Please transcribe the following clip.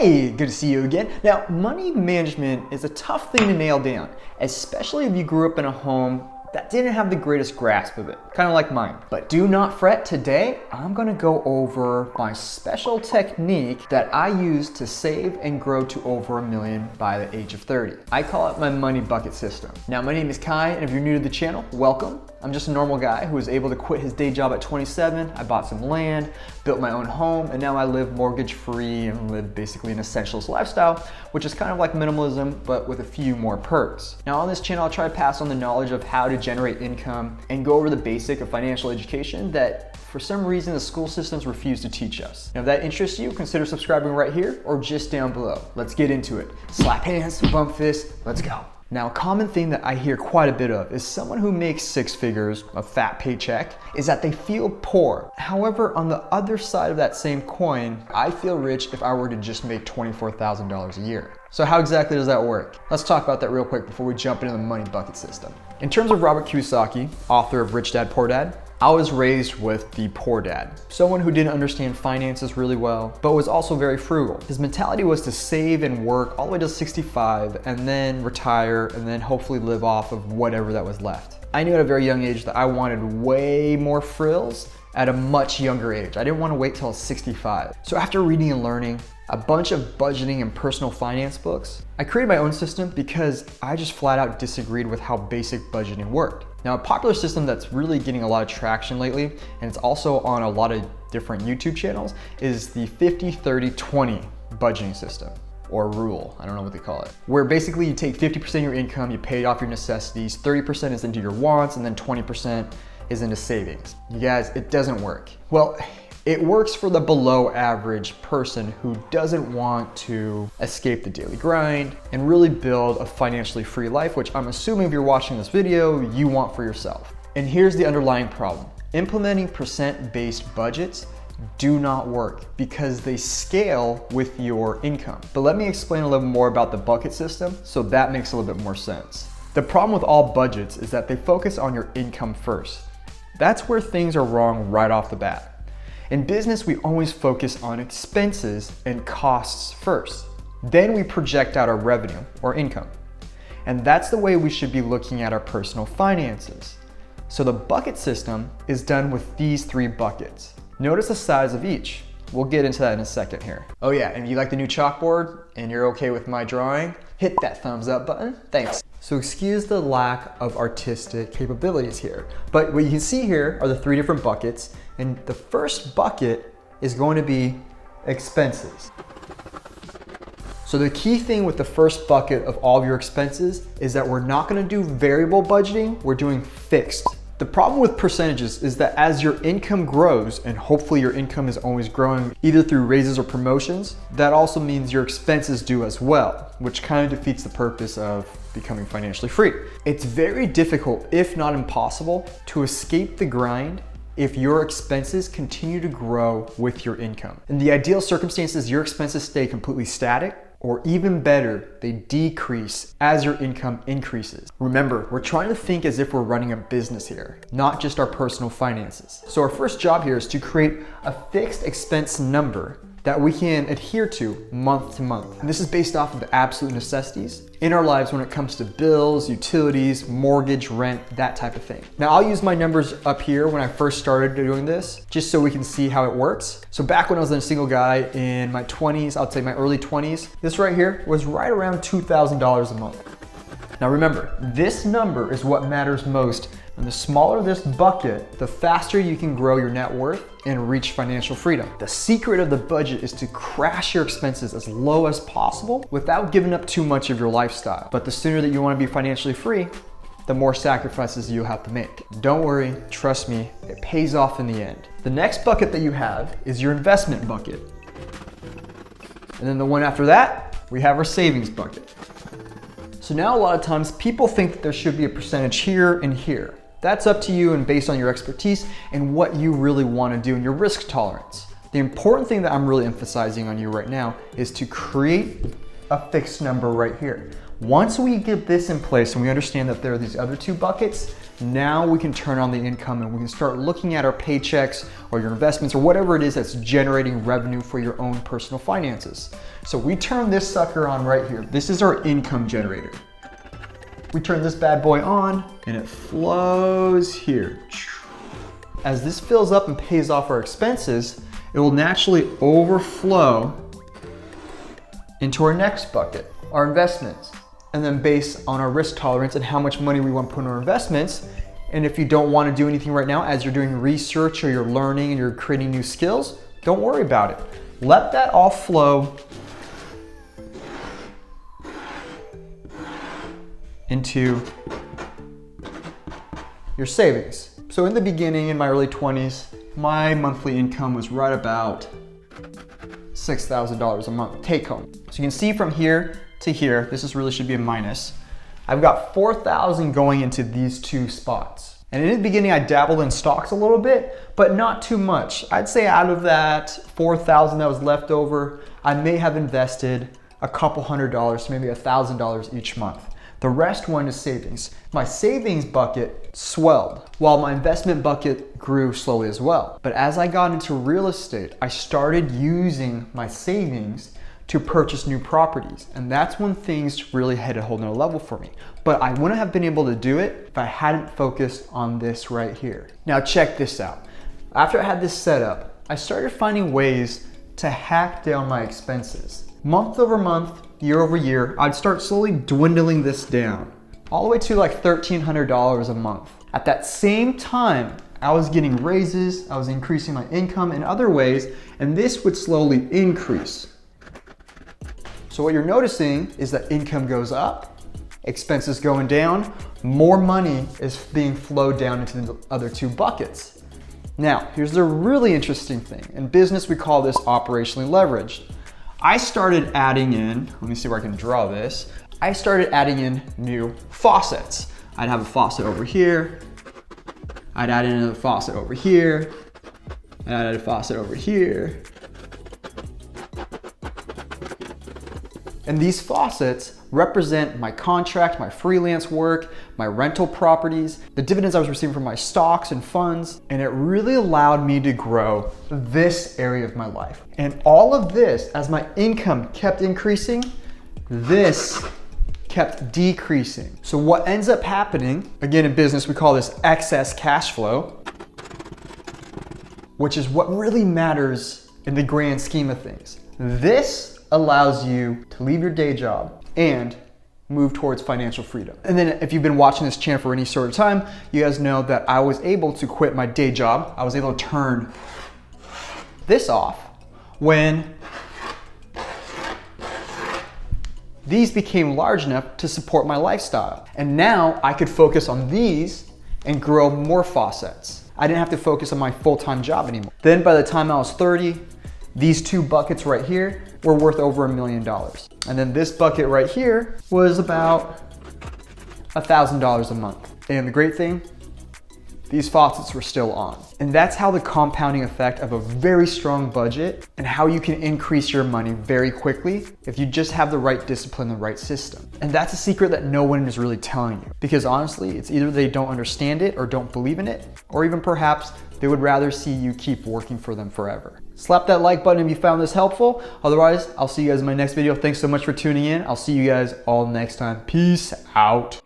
Hey, good to see you again. Now, money management is a tough thing to nail down, especially if you grew up in a home that didn't have the greatest grasp of it, kind of like mine. But do not fret, today I'm gonna go over my special technique that I use to save and grow to over $1 million by the age of 30. I call it my money bucket system. Now, my name is Kai, and if you're new to the channel, welcome. I'm just a normal guy who was able to quit his day job at 27. I bought some land, built my own home, and now I live mortgage-free and live basically an essentials lifestyle, which is kind of like minimalism, but with a few more perks. Now on this channel, I'll try to pass on the knowledge of how to generate income and go over the basic of financial education that for some reason the school systems refuse to teach us. Now if that interests you, consider subscribing right here or just down below. Let's get into it. Slap hands, bump fists, let's go. Now, a common thing that I hear quite a bit of is someone who makes six figures, a fat paycheck, is that they feel poor. However, on the other side of that same coin, I feel rich if I were to just make $24,000 a year. So how exactly does that work? Let's talk about that real quick before we jump into the money bucket system. In terms of Robert Kiyosaki, author of Rich Dad, Poor Dad, I was raised with the poor dad, someone who didn't understand finances really well, but was also very frugal. His mentality was to save and work all the way to 65 and then retire and then hopefully live off of whatever that was left. I knew at a very young age that I wanted way more frills at a much younger age. I didn't want to wait till I was 65. So after reading and learning a bunch of budgeting and personal finance books, I created my own system because I just flat out disagreed with how basic budgeting worked. Now, a popular system that's really getting a lot of traction lately, and it's also on a lot of different YouTube channels, is the 50-30-20 budgeting system, or rule, I don't know what they call it. Where basically you take 50% of your income, you pay off your necessities, 30% is into your wants, and then 20% is into savings. You guys, it doesn't work. Well, it works for the below average person who doesn't want to escape the daily grind and really build a financially free life, which I'm assuming if you're watching this video, you want for yourself. And here's the underlying problem. Implementing percent-based budgets do not work because they scale with your income. But let me explain a little more about the bucket system so that makes a little bit more sense. The problem with all budgets is that they focus on your income first. That's where things are wrong right off the bat. In business, we always focus on expenses and costs first. Then we project out our revenue or income. And that's the way we should be looking at our personal finances. So the bucket system is done with these three buckets. Notice the size of each. We'll get into that in a second here. Oh yeah, and if you like the new chalkboard and you're okay with my drawing, hit that thumbs up button. Thanks. So excuse the lack of artistic capabilities here, but what you can see here are the three different buckets, and the first bucket is going to be expenses. So the key thing with the first bucket of all of your expenses is that we're not going to do variable budgeting, we're doing fixed. The problem with percentages is that as your income grows, and hopefully your income is always growing either through raises or promotions, that also means your expenses do as well, which kind of defeats the purpose of becoming financially free. It's very difficult, if not impossible, to escape the grind if your expenses continue to grow with your income. In the ideal circumstances, your expenses stay completely static, or even better, they decrease as your income increases. Remember, we're trying to think as if we're running a business here, not just our personal finances. So our first job here is to create a fixed expense number that we can adhere to month to month. And this is based off of the absolute necessities in our lives when it comes to bills, utilities, mortgage, rent, that type of thing. Now I'll use my numbers up here when I first started doing this, just so we can see how it works. So back when I was a single guy in my 20s, I'd say my early 20s, this right here was right around $2,000 a month. Now remember, this number is what matters most. And the smaller this bucket, the faster you can grow your net worth and reach financial freedom. The secret of the budget is to crash your expenses as low as possible without giving up too much of your lifestyle. But the sooner that you want to be financially free, the more sacrifices you have to make. Don't worry, trust me, it pays off in the end. The next bucket that you have is your investment bucket. And then the one after that, we have our savings bucket. So now a lot of times people think that there should be a percentage here and here. That's up to you and based on your expertise and what you really want to do and your risk tolerance. The important thing that I'm really emphasizing on you right now is to create a fixed number right here. Once we get this in place and we understand that there are these other two buckets, now we can turn on the income and we can start looking at our paychecks or your investments or whatever it is that's generating revenue for your own personal finances. So we turn this sucker on right here. This is our income generator. We turn this bad boy on and it flows here. As this fills up and pays off our expenses, it will naturally overflow into our next bucket, our investments. And then based on our risk tolerance and how much money we want to put in our investments, and if you don't want to do anything right now as you're doing research or you're learning and you're creating new skills, don't worry about it. Let that all flow into your savings. So in the beginning, in my early 20s, my monthly income was right about $6,000 a month take home. So you can see from here to here, this really should be a minus. I've got 4,000 going into these two spots. And in the beginning, I dabbled in stocks a little bit, but not too much. I'd say out of that 4,000 that was left over, I may have invested a couple $100 to maybe $1,000 each month. The rest went to savings. My savings bucket swelled, while my investment bucket grew slowly as well. But as I got into real estate, I started using my savings to purchase new properties. And that's when things really hit a whole nother level for me. But I wouldn't have been able to do it if I hadn't focused on this right here. Now check this out. After I had this set up, I started finding ways to hack down my expenses. Month over month, year over year, I'd start slowly dwindling this down, all the way to like $1,300 a month. At that same time, I was getting raises, I was increasing my income in other ways, and this would slowly increase. So what you're noticing is that income goes up, expenses going down, more money is being flowed down into the other two buckets. Now, here's the really interesting thing. In business, we call this operationally leveraged. I started adding in, let me see where I can draw this. I started adding in new faucets. I'd have a faucet over here. I'd add in another faucet over here. I'd add a faucet over here. And these faucets represent my contract, my freelance work, my rental properties, the dividends I was receiving from my stocks and funds, and it really allowed me to grow this area of my life. And all of this, as my income kept increasing, this kept decreasing. So what ends up happening, again in business we call this excess cash flow, which is what really matters in the grand scheme of things. This allows you to leave your day job and move towards financial freedom. And then if you've been watching this channel for any sort of time, you guys know that I was able to quit my day job. I was able to turn this off when these became large enough to support my lifestyle. And now I could focus on these and grow more faucets. I didn't have to focus on my full-time job anymore. Then by the time I was 30, these two buckets right here were worth over $1 million. And then this bucket right here was about $1,000 a month. And the great thing, these faucets were still on. And that's how the compounding effect of a very strong budget and how you can increase your money very quickly if you just have the right discipline, the right system. And that's a secret that no one is really telling you. Because honestly, it's either they don't understand it or don't believe in it, or even perhaps they would rather see you keep working for them forever. Slap that like button if you found this helpful. Otherwise, I'll see you guys in my next video. Thanks so much for tuning in. I'll see you guys all next time. Peace out.